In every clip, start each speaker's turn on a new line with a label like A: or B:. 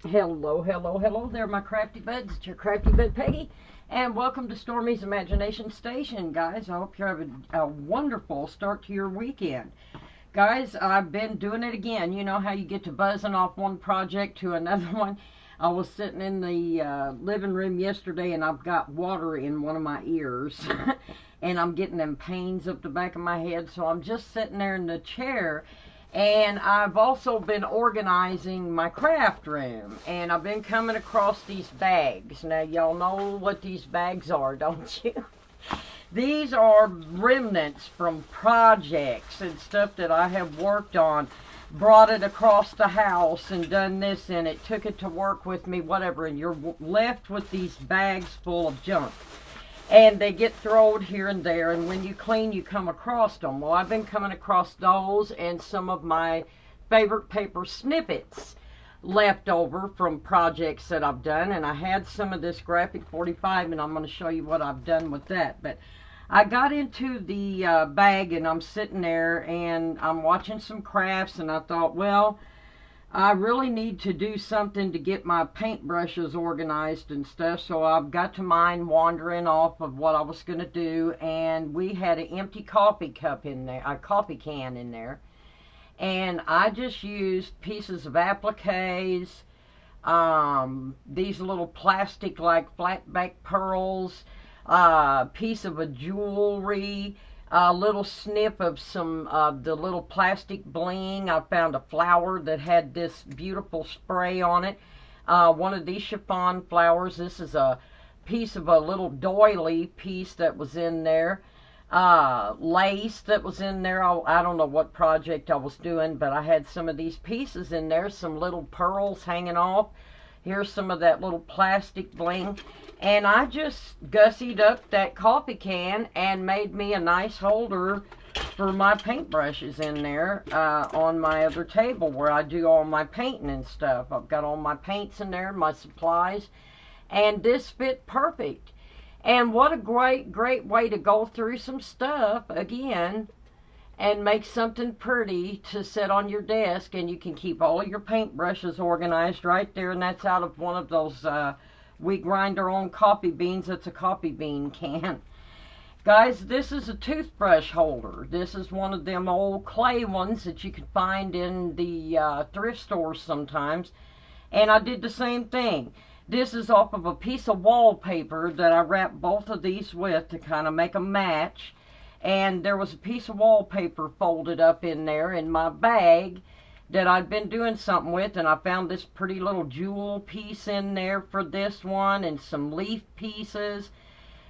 A: Hello, hello, hello there, my crafty buds. It's your crafty bud Peggy, and welcome to Stormy's Imagination Station, guys. I hope you're having a wonderful start to your weekend. Guys, I've been doing it again. You know how you get to buzzing off one project to another one? I was sitting in the living room yesterday, and I've got water in one of my ears, and I'm getting them pains up the back of my head, so I'm just sitting there in the chair. And I've also been organizing my craft room, and I've been coming across these bags. Now, y'all know what these bags are, don't you? These are remnants from projects and stuff that I have worked on. Brought it across the house and done this in it, took it to work with me, whatever, and you're left with these bags full of junk. And they get thrown here and there, and when you clean, you come across them. Well, I've been coming across those and some of my favorite paper snippets left over from projects that I've done, and I had some of this graphic 45, and I'm going to show you what I've done with that. But I got into the bag, and I'm sitting there, and I'm watching some crafts, and I thought, well, I really need to do something to get my paintbrushes organized and stuff, so I've got to mind wandering off of what I was going to do, and we had an empty coffee cup in there, a coffee can in there, and I just used pieces of appliques, these little plastic like flat back pearls, piece of a jewelry, a little snip of some of the little plastic bling. I found a flower that had this beautiful spray on it. One of these chiffon flowers. This is a piece of a little doily piece that was in there. Lace that was in there. I don't know what project I was doing, but I had some of these pieces in there. Some little pearls hanging off. Here's some of that little plastic bling. And I just gussied up that coffee can and made me a nice holder for my paintbrushes in there on my other table where I do all my painting and stuff. I've got all my paints in there, my supplies, and this fit perfect. And what a great way to go through some stuff again and make something pretty to sit on your desk, and you can keep all of your paintbrushes organized right there, and that's out of one of those we grind our own coffee beans. It's a coffee bean can. Guys, this is a toothbrush holder. This is one of them old clay ones that you can find in the thrift stores sometimes. And I did the same thing. This is off of a piece of wallpaper that I wrapped both of these with to kind of make a match. And there was a piece of wallpaper folded up in there in my bag that I'd been doing something with, and I found this pretty little jewel piece in there for this one, and some leaf pieces,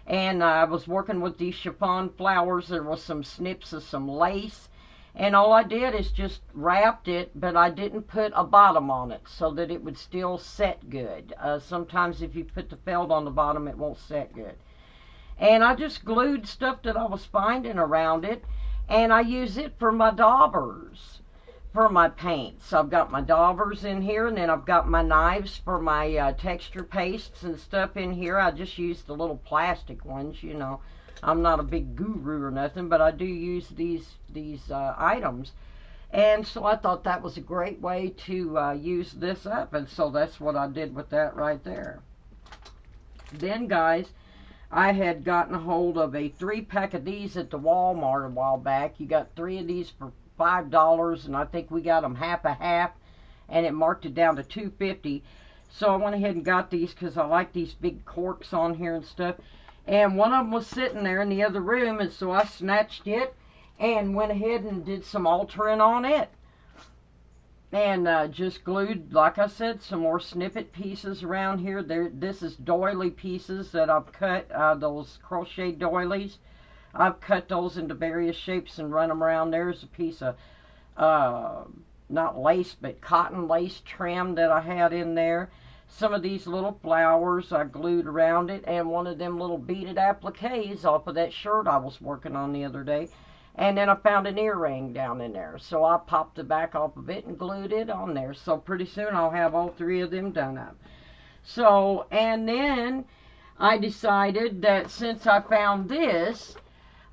A: and I was working with these chiffon flowers. There was some snips of some lace, and all I did is just wrapped it, but I didn't put a bottom on it so that it would still set good. Sometimes if you put the felt on the bottom, it won't set good. And I just glued stuff that I was finding around it, and I use it for my daubers, for my paints. I've got my daubers in here, and then I've got my knives for my texture pastes and stuff in here. I just use the little plastic ones, you know. I'm not a big guru or nothing, but I do use these items. And so I thought that was a great way to use this up, and so that's what I did with that right there. Then, guys, I had gotten a hold of a 3-pack of these at the Walmart a while back. You got 3 of these for $5, and I think we got them half a half, and it marked it down to $2.50. So I went ahead and got these because I like these big corks on here and stuff. And one of them was sitting there in the other room, and so I snatched it and went ahead and did some altering on it. And just glued, like I said, some more snippet pieces around here. This is doily pieces that I've cut, those crochet doilies. I've cut those into various shapes and run them around. There's a piece of, not lace, but cotton lace trim that I had in there. Some of these little flowers I glued around it, and one of them little beaded appliques off of that shirt I was working on the other day. And then I found an earring down in there. So I popped the back off of it and glued it on there. So pretty soon I'll have all 3 of them done up. So, and then I decided that since I found this,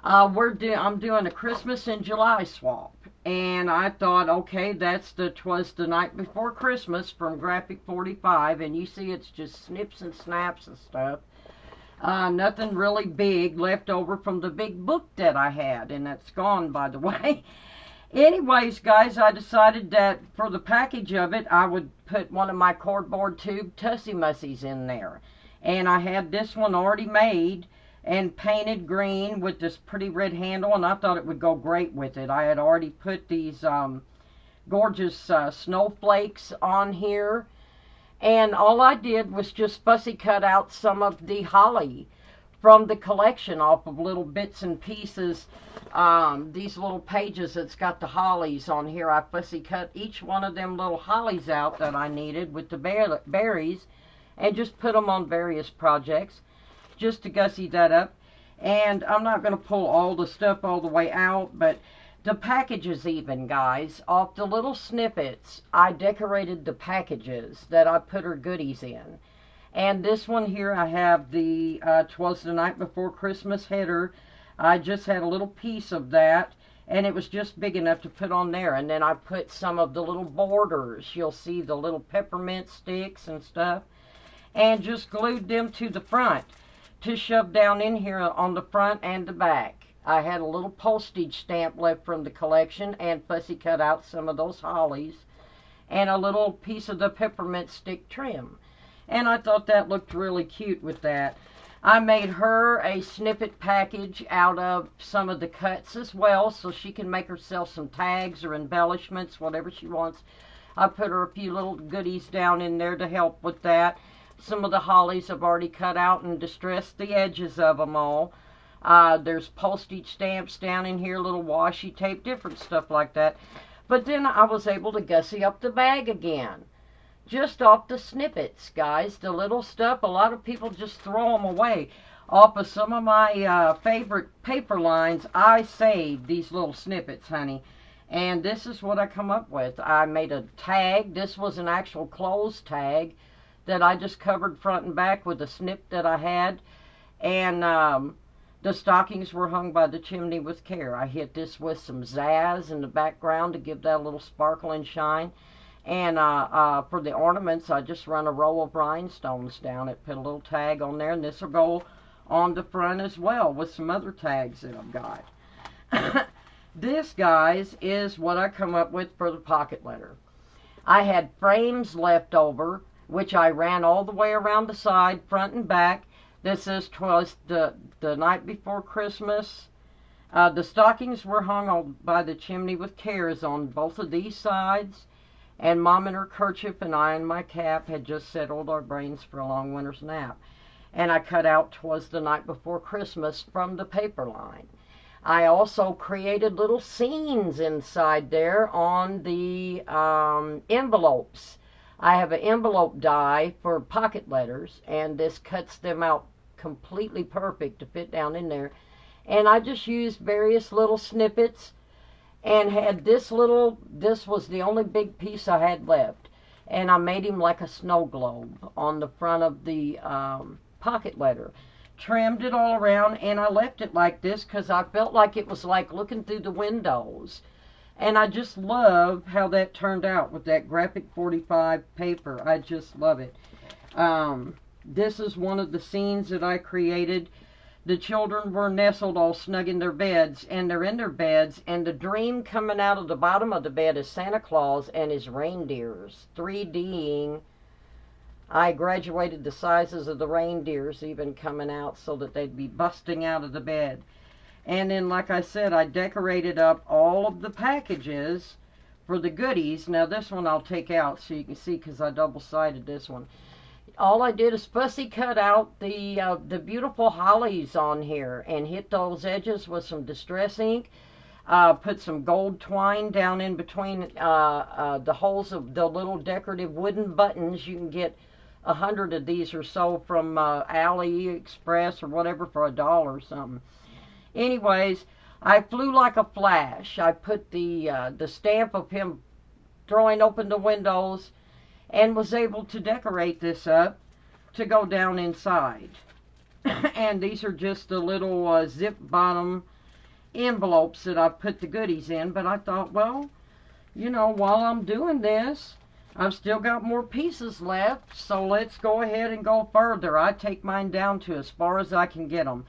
A: I'm doing a Christmas in July swap. and I thought, okay, that's the 'Twas the Night Before Christmas from Graphic 45, and you see it's just snips and snaps and stuff. Nothing really big left over from the big book that I had, and that's gone, by the way. Anyways, guys, I decided that for the package of it, I would put one of my cardboard tube Tussie Mussies in there. And I had this one already made and painted green with this pretty red handle, and I thought it would go great with it. I had already put these gorgeous snowflakes on here, and all I did was just fussy cut out some of the holly from the collection off of little bits and pieces. These little pages that's got the hollies on here, I fussy cut each one of them little hollies out that I needed with the berries, and just put them on various projects just to gussy that up. And I'm not going to pull all the stuff all the way out, but the packages even, guys, off the little snippets, I decorated the packages that I put her goodies in. And this one here, I have the 'Twas the Night Before Christmas header. I just had a little piece of that, and it was just big enough to put on there. And then I put some of the little borders. You'll see the little peppermint sticks and stuff, and just glued them to the front to shove down in here on the front and the back. I had a little postage stamp left from the collection, and fussy cut out some of those hollies and a little piece of the peppermint stick trim. And I thought that looked really cute with that. I made her a snippet package out of some of the cuts as well, so she can make herself some tags or embellishments, whatever she wants. I put her a few little goodies down in there to help with that. Some of the hollies I've already cut out and distressed the edges of them all. There's postage stamps down in here, little washi tape, different stuff like that. But then I was able to gussy up the bag again. Just off the snippets, guys. The little stuff, a lot of people just throw them away. Off of some of my favorite paper lines, I saved these little snippets, honey. And this is what I come up with. I made a tag. This was an actual clothes tag that I just covered front and back with a snip that I had. And the stockings were hung by the chimney with care. I hit this with some zazz in the background to give that a little sparkle and shine. And for the ornaments, I just run a row of rhinestones down it, put a little tag on there, and this will go on the front as well with some other tags that I've got. This, guys, is what I come up with for the pocket letter. I had frames left over, which I ran all the way around the side, front and back. This is 'Twas the Night Before Christmas. The stockings were hung on by the chimney with cares on both of these sides. And Mom in her kerchief and I in my cap had just settled our brains for a long winter's nap. And I cut out 'Twas the Night Before Christmas from the paper line. I also created little scenes inside there on the envelopes. I have an envelope die for pocket letters, and this cuts them out completely perfect to fit down in there. And I just used various little snippets and had this was the only big piece I had left. And I made him like a snow globe on the front of the pocket letter. Trimmed it all around, and I left it like this because I felt like it was like looking through the windows. And I just love how that turned out with that Graphic 45 paper. I just love it. This is one of the scenes that I created. The children were nestled all snug in their beds, and they're in their beds, and the dream coming out of the bottom of the bed is Santa Claus and his reindeers, 3D'ing. I graduated the sizes of the reindeers even coming out so that they'd be busting out of the bed. And then, like I said, I decorated up all of the packages for the goodies. Now, this one I'll take out so you can see because I double-sided this one. All I did is fussy cut out the beautiful hollies on here and hit those edges with some distress ink. Put some gold twine down in between the holes of the little decorative wooden buttons. You can get 100 of these or so from AliExpress or whatever for $1 or something. Anyways, I flew like a flash. I put the stamp of him throwing open the windows and was able to decorate this up to go down inside. And these are just the little zip bottom envelopes that I've put the goodies in, but I thought, well, you know, while I'm doing this, I've still got more pieces left, so let's go ahead and go further. I take mine down to as far as I can get them.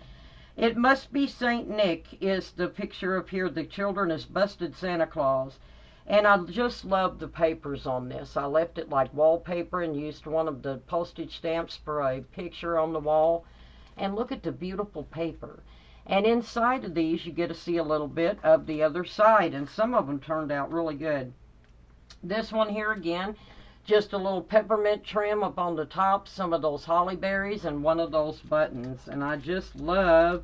A: It Must Be Saint Nick is the picture up here. The children has busted Santa Claus. And I just love the papers on this. I left it like wallpaper and used one of the postage stamps for a picture on the wall. And look at the beautiful paper. And inside of these, you get to see a little bit of the other side. And some of them turned out really good. This one here again, just a little peppermint trim up on the top, some of those holly berries, and one of those buttons. And I just love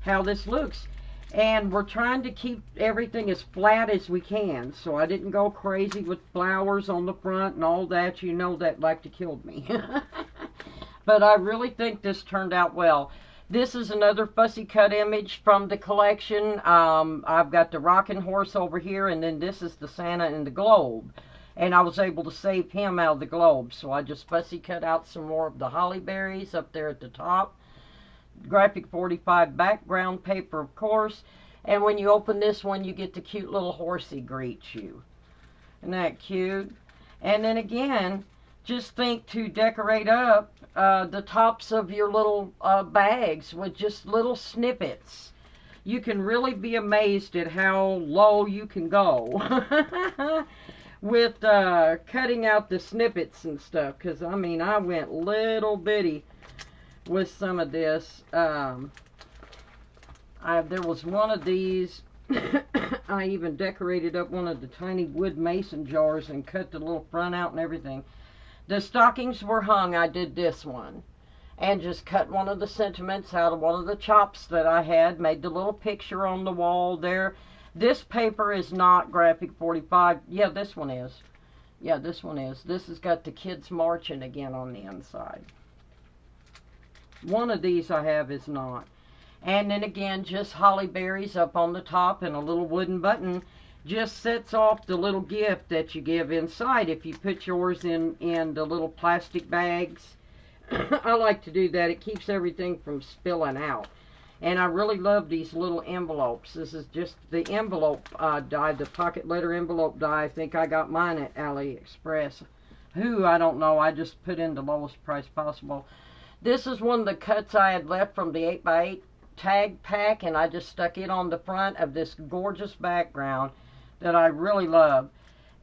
A: how this looks. And we're trying to keep everything as flat as we can. So I didn't go crazy with flowers on the front and all that. You know that like to kill me. But I really think this turned out well. This is another fussy cut image from the collection. I've got the rocking horse over here, and then this is the Santa in the globe. And I was able to save him out of the globe. So I just fussy cut out some more of the holly berries up there at the top. Graphic 45 background paper, of course. And when you open this one, you get the cute little horsey greet you. Isn't that cute? And then again, just think to decorate up the tops of your little bags with just little snippets. You can really be amazed at how low you can go with cutting out the snippets and stuff. Because, I mean, I went little bitty with some of this. There was one of these. I even decorated up one of the tiny wood mason jars and cut the little front out and everything. The stockings were hung. I did this one and just cut one of the sentiments out of one of the chops that I had, made the little picture on the wall there. This paper is not graphic 45. Yeah, this one is. Yeah, this one is. This has got the kids marching again on the inside. One of these I have is not. And then again, just holly berries up on the top, and a little wooden button just sets off the little gift that you give inside if you put yours in the little plastic bags. I like to do that. It keeps everything from spilling out. And I really love these little envelopes. This is just the envelope die, the pocket letter envelope die. I think I got mine at AliExpress. I don't know. I just put in the lowest price possible. This is one of the cuts I had left from the 8x8 tag pack, and I just stuck it on the front of this gorgeous background that I really love.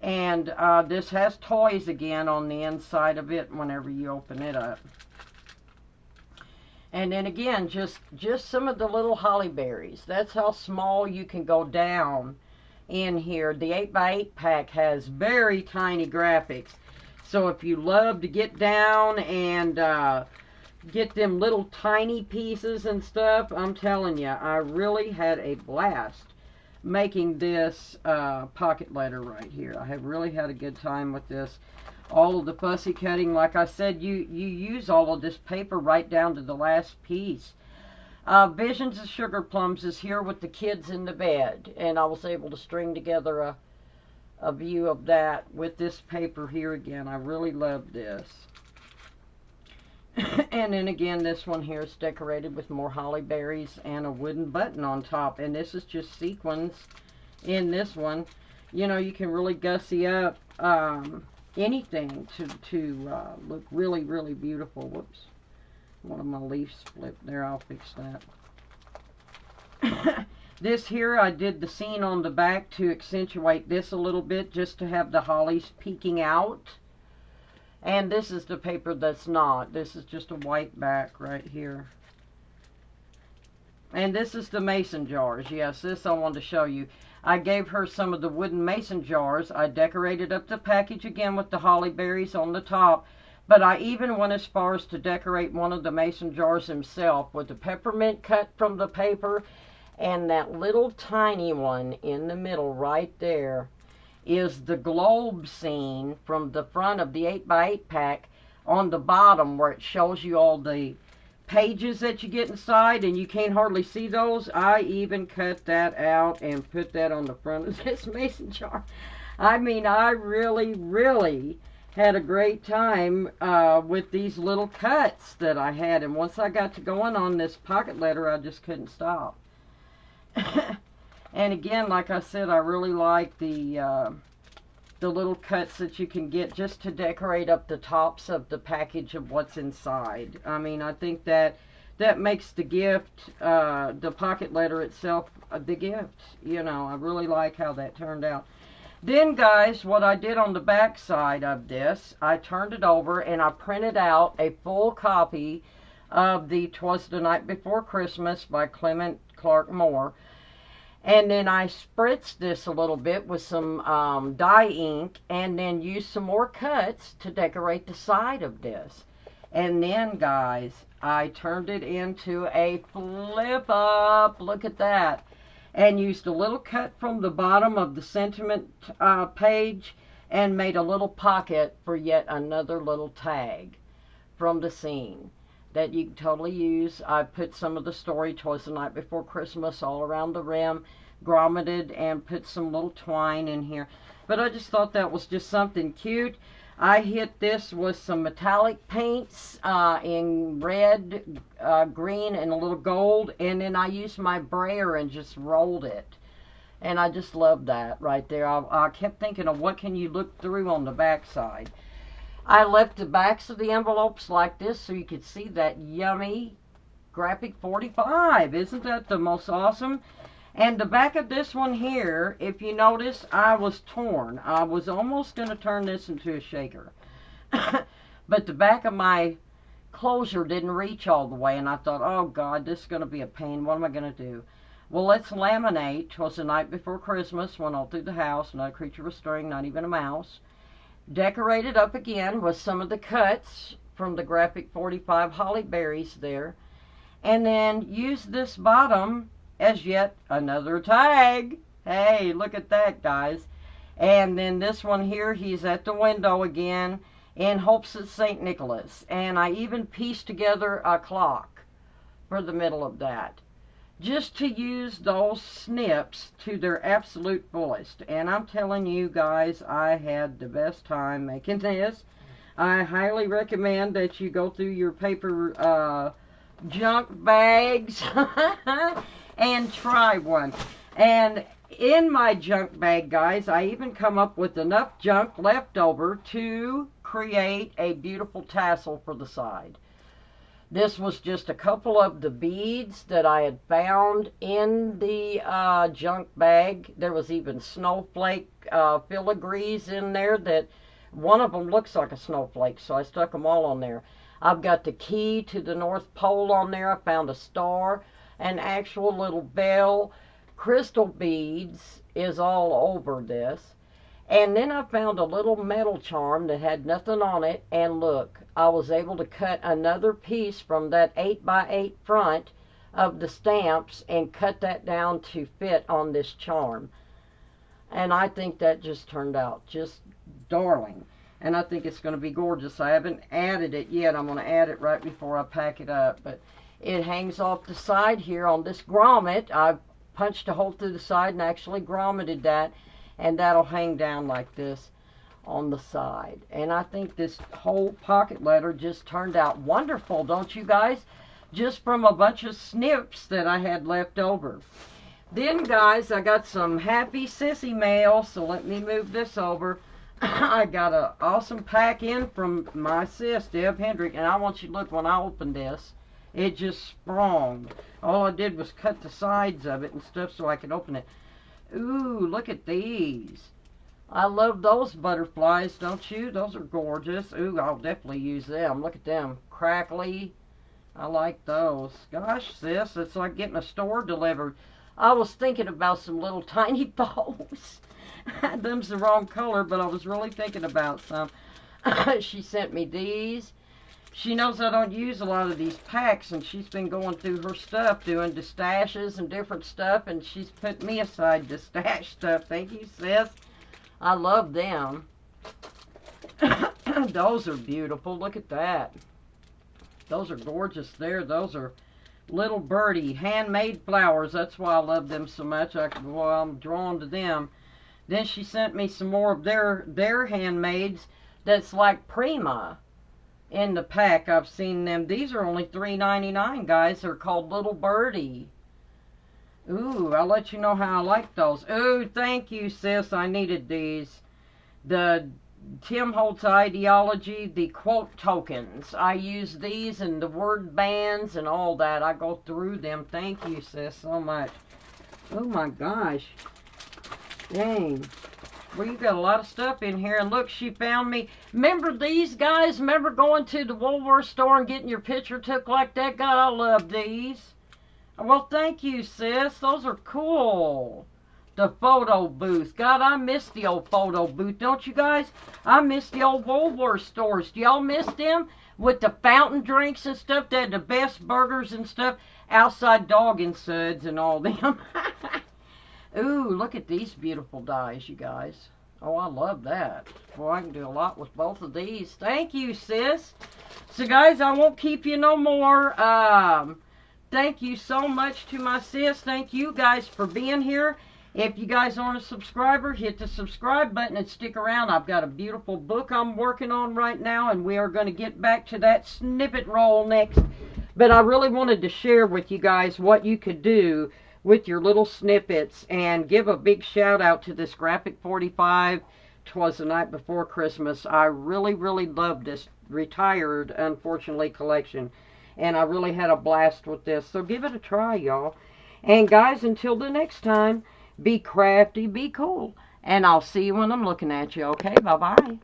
A: And this has toys again on the inside of it whenever you open it up. And then again, just some of the little holly berries. That's how small you can go down in here. The 8x8 pack has very tiny graphics. So if you love to get down and get them little tiny pieces and stuff, I'm telling you, I really had a blast making this pocket letter right here. I have really had a good time with this. All of the fussy cutting, like I said, you use all of this paper right down to the last piece. Visions of Sugar Plums is here with the kids in the bed, and I was able to string together a view of that with this paper here again. I really love this. And then again, this one here is decorated with more holly berries and a wooden button on top. And this is just sequins in this one. You know, you can really gussy up anything to look really, really beautiful. Whoops. One of my leaves flipped there. I'll fix that. This here, I did the scene on the back to accentuate this a little bit, just to have the hollies peeking out. And this is the paper that's not. This is just a white back right here. And this is the mason jars. Yes, this I wanted to show you. I gave her some of the wooden mason jars. I decorated up the package again with the holly berries on the top. But I even went as far as to decorate one of the mason jars himself with the peppermint cut from the paper. And that little tiny one in the middle right there is the globe scene from the front of the 8x8 pack on the bottom, where it shows you all the pages that you get inside, and you can't hardly see those. I even cut that out and put that on the front of this mason jar. I mean, I really, really had a great time with these little cuts that I had, and once I got to going on this pocket letter, I just couldn't stop. And again, like I said, I really like the little cuts that you can get just to decorate up the tops of the package of what's inside. I mean, I think that makes the gift, the pocket letter itself, the gift. You know, I really like how that turned out. Then, guys, what I did on the back side of this, I turned it over and I printed out a full copy of the 'Twas the Night Before Christmas by Clement Clark Moore. And then I spritzed this a little bit with some dye ink and then used some more cuts to decorate the side of this. And then, guys, I turned it into a flip up. Look at that. And used a little cut from the bottom of the sentiment page and made a little pocket for yet another little tag from the scene that you can totally use. I put some of the story, 'Twas the Night Before Christmas, all around the rim, grommeted, and put some little twine in here. But I just thought that was just something cute. I hit this with some metallic paints in red, green, and a little gold, and then I used my brayer and just rolled it. And I just love that right there. I kept thinking of what can you look through on the back side. I left the backs of the envelopes like this so you could see that yummy graphic 45. Isn't that the most awesome? And the back of this one here, if you notice, I was torn. I was almost going to turn this into a shaker. But the back of my closure didn't reach all the way, and I thought, oh God, this is going to be a pain. What am I going to do? Well, let's laminate 'Twas the Night Before Christmas, went all through the house, not a creature was stirring, not even a mouse. Decorate it up again with some of the cuts from the graphic 45 holly berries there. And then use this bottom as yet another tag. Hey, look at that, guys. And then this one here, he's at the window again in hopes it's St. Nicholas. And I even pieced together a clock for the middle of that, just to use those snips to their absolute fullest. And I'm telling you guys, I had the best time making this. I highly recommend that you go through your paper junk bags and try one. And in my junk bag, guys, I even come up with enough junk left over to create a beautiful tassel for the side. This was just a couple of the beads that I had found in the junk bag. There was even snowflake filigrees in there that one of them looks like a snowflake, so I stuck them all on there. I've got the key to the North Pole on there. I found a star, an actual little bell. Crystal beads is all over this. And then I found a little metal charm that had nothing on it. And look, I was able to cut another piece from that 8x8 front of the stamps and cut that down to fit on this charm. And I think that just turned out just darling. And I think it's going to be gorgeous. I haven't added it yet. I'm going to add it right before I pack it up. But it hangs off the side here on this grommet. I've punched a hole through the side and actually grommeted that. And that'll hang down like this on the side. And I think this whole pocket letter just turned out wonderful, don't you guys? Just from a bunch of snips that I had left over. Then, guys, I got some Happy Sissy mail. So let me move this over. I got an awesome pack in from my sis, Deb Hendrick, and I want you to look when I opened this. It just sprung. All I did was cut the sides of it and stuff so I could open it. Ooh, look at these. I love those butterflies, don't you? Those are gorgeous. Ooh, I'll definitely use them. Look at them. Crackly. I like those. Gosh, sis, it's like getting a store delivered. I was thinking about some little tiny bows. Them's the wrong color, but I was really thinking about some. She sent me these. She knows I don't use a lot of these packs, and she's been going through her stuff, doing the stashes and different stuff, and she's put me aside to stash stuff. Thank you, sis. I love them. Those are beautiful. Look at that. Those are gorgeous there. Those are little birdie handmade flowers. That's why I love them so much. I'm drawn to them. Then she sent me some more of their handmaids that's like Prima in the pack. I've seen them. These are only $3.99, guys. They're called Little Birdie. Ooh, I'll let you know how I like those. Ooh, thank you, sis. I needed these. The Tim Holtz ideology, the quote tokens. I use these and the word bands and all that. I go through them. Thank you, sis, so much. Oh my gosh. Dang. Well, you got a lot of stuff in here. And look, she found me. Remember these guys? Remember going to the Woolworth store and getting your picture took like that? God, I love these. Well, thank you, sis. Those are cool. The photo booth. God, I miss the old photo booth. Don't you guys? I miss the old Woolworth stores. Do y'all miss them? With the fountain drinks and stuff. They had the best burgers and stuff. Outside dog and suds and all them. Ooh, look at these beautiful dies, you guys. Oh, I love that. Boy, I can do a lot with both of these. Thank you, sis. So, guys, I won't keep you no more. Thank you so much to my sis. Thank you guys for being here. If you guys aren't a subscriber, hit the subscribe button and stick around. I've got a beautiful book I'm working on right now, and we are going to get back to that snippet roll next. But I really wanted to share with you guys what you could do with your little snippets, and give a big shout out to this Graphic 45. 'Twas the Night Before Christmas. I really, really love this retired, unfortunately, collection. And I really had a blast with this. So give it a try, y'all. And guys, until the next time, be crafty, be cool. And I'll see you when I'm looking at you, okay? Bye-bye.